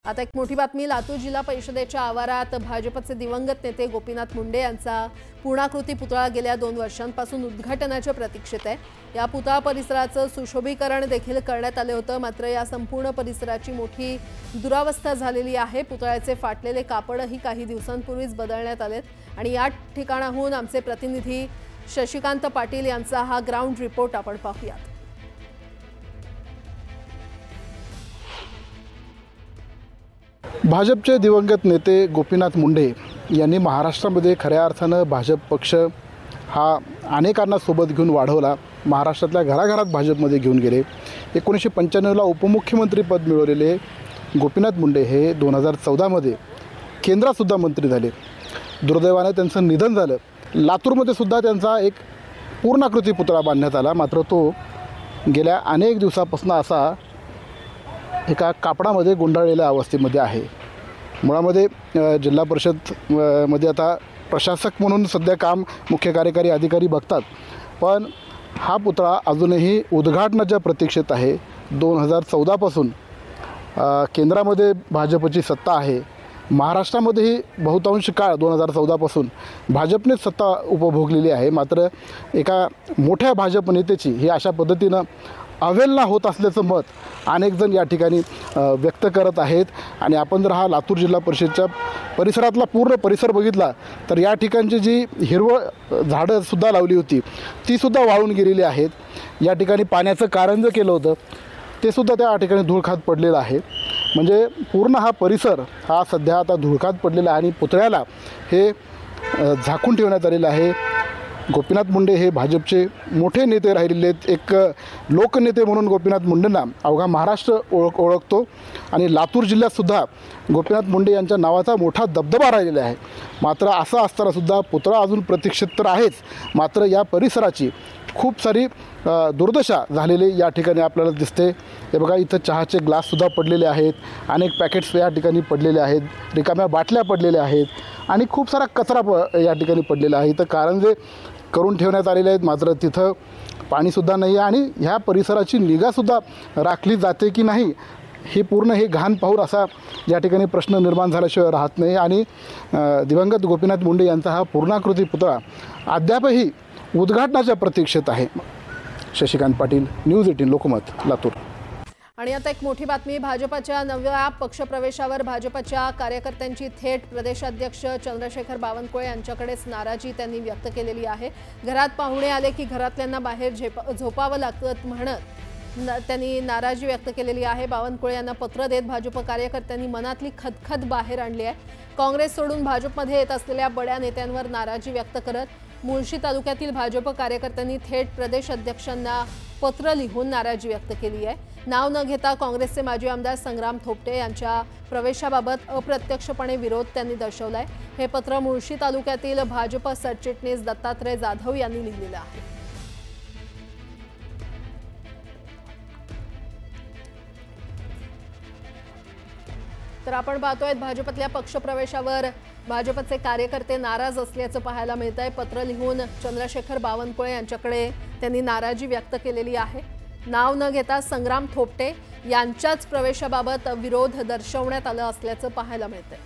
आता एक मोठी बातमी। लातूर जिल्हा परिषदेच्या आवारात भाजपचे दिवंगत नेते गोपीनाथ मुंडे यांचा पूर्णाकृती पुतळा गेल्या 2 वर्षांपासून उद्घाटनाच्या प्रतीक्षेत आहे। या पुतळा परिसराचं सुशोभीकरण देखील करण्यात आले होते, मात्र या संपूर्ण परिसराची मोठी दुरावस्था झालेली आहे। पुतळ्याचे फाटलेले कापडही काही दिवसांपूर्वीच बदलण्यात आलेत आणि या ठिकाणाहून आमचे प्रतिनिधी शशिकांत पाटील यांचा हा ग्राउंड रिपोर्ट आपण पाहूयात। भाजपचे दिवंगत नेते गोपीनाथ मुंडे यांनी महाराष्ट्रामध्ये खऱ्या अर्थानं भाजप पक्ष हा अनेकांना सोबत घेऊन वाढवला। महाराष्ट्रातल्या घराघरात भाजपमध्ये घेऊन गेले। 1995ला उपमुख्यमंत्री पद मिळवलेले गोपीनाथ मुंडे हे 2014 मध्ये केंद्रातसुद्धा मंत्री झाले। दुर्दैवाने त्यांचं निधन झालं। लातूरमध्ये सुद्धा त्यांचा एक पूर्णाकृती पुतळा बांधण्यात आला, मात्र तो गेल्या अनेक दिवसापासून असा एका कापडामध्ये गुंडाळलेल्या अवस्थेमध्ये आहे। मुळामध्ये जिल्हा परिषद मध्ये आता प्रशासक म्हणून सध्या काम मुख्य कार्यकारी अधिकारी बघतात, पण हा पुतळा अजूनही उद्घाटनाच्या प्रतीक्षेत आहे। 2014 पासून केंद्रामध्ये भाजपची सत्ता आहे। महाराष्ट्रामध्येही बहुतांश काळ 2014 पासून भाजपनेच सत्ता उपभोगलेली आहे, मात्र एका मोठ्या भाजप नेत्याची ही अशा पद्धतीनं अवहेलना होत असल्याचं मत अनेक जण या ठिकाणी व्यक्त करत आहेत। आणि आपण जर हा लातूर जिल्हा परिषदच्या परिसरातला पूर्ण परिसर बघितला तर या ठिकाणची जी हिरवळ झाडंसुद्धा लावली होती ती सुद्धा वाळून गेलेली आहेत। या ठिकाणी पाण्याचं कारंजं केलं होतं ते सुद्धा त्या ठिकाणी धूळखात पडलेलं आहे। म्हणजे पूर्ण हा परिसर हा सध्या आता धूळखात पडलेला आहे आणि पुतळ्याला हे झाकून ठेवण्यात आलेलं आहे। गोपीनाथ मुंडे हे भाजपचे मोठे नेते राहिलेले आहेत। एक लोकनेते म्हणून गोपीनाथ मुंडेंना अवघा महाराष्ट्र ओळखतो आणि लातूर जिल्ह्यातसुद्धा गोपीनाथ मुंडे यांच्या नावाचा मोठा दबदबा राहिलेला आहे। मात्र असं असतानासुद्धा पुतळा अजून प्रतीक्षेत तर आहेच, मात्र या परिसराची खूप सारी दुर्दशा झालेली या ठिकाणी आपल्याला दिसते। हे बघा, इथं चहाचे ग्लाससुद्धा पडलेले आहेत, अनेक पॅकेट्स या ठिकाणी पडलेले आहेत, रिकाम्या बाटल्या पडलेल्या आहेत आणि खूप सारा कचरा या ठिकाणी पडलेला आहे। इथं कारंजे करून ठेवण्यात आलेले आहेत, मात्र तिथं पाणीसुद्धा नाही आहे आणि ह्या परिसराची निगासुद्धा राखली जाते की नाही हे पूर्ण हे घाण पाहून असा या ठिकाणी प्रश्न निर्माण झाल्याशिवाय राहत नाही। आणि दिवंगत गोपीनाथ मुंडे यांचा हा पूर्णाकृती पुतळा अद्यापही उद्घाटनाच्या प्रतीक्षेत आहे। शशिकांत पाटील, न्यूज 18 लोकमत, लातूर। आणि आता एक मोठी बातमी। भाजपच्या नव्या पक्षप्रवेशावर भाजपच्या कार्यकर्त्यांची थेट प्रदेशाध्यक्ष चंद्रशेखर बावनकुळे यांच्याकडेच नाराजी त्यांनी व्यक्त केलेली आहे। घरात पाहुणे आले की घरातल्यांना बाहेर झोपावं लागतं म्हणत त्यांनी नाराजी व्यक्त केलेली आहे। बावनकुळे यांना पत्र देत भाजप कार्यकर्त्यांनी मनातली खदखद बाहेर आणली आहे। काँग्रेस सोडून भाजपमध्ये येत असलेल्या बड्या नेत्यांवर नाराजी व्यक्त करत मुळशी तालुक्यातील भाजप कार्यकर्त्यांनी थेट प्रदेश अध्यक्षांना पत्र लिहून नाराजी व्यक्त केली आहे। नाव न घेता काँग्रेसचे माजी आमदार संग्राम थोपटे यांच्या प्रवेशाबाबत अप्रत्यक्षपणे विरोध त्यांनी दर्शवलाय। हे पत्र मुळशी तालुक्यातील भाजप सरचिटणीस दत्तात्रय जाधव यांनी लिहिलेलं आहे। तर आपण पाहतोय भाजपतल्या पक्षप्रवेशावर भाजपचे कार्यकर्ते नाराज असल्याचं पाहायला मिळतंय। पत्र लिहून चंद्रशेखर बावनकुळे यांच्याकडे त्यांनी नाराजी व्यक्त केलेली आहे। नाव न घेता संग्राम थोपटे यांच्याच प्रवेशाबाबत विरोध दर्शवण्यात आला असल्याचं पाहायला मिळतंय।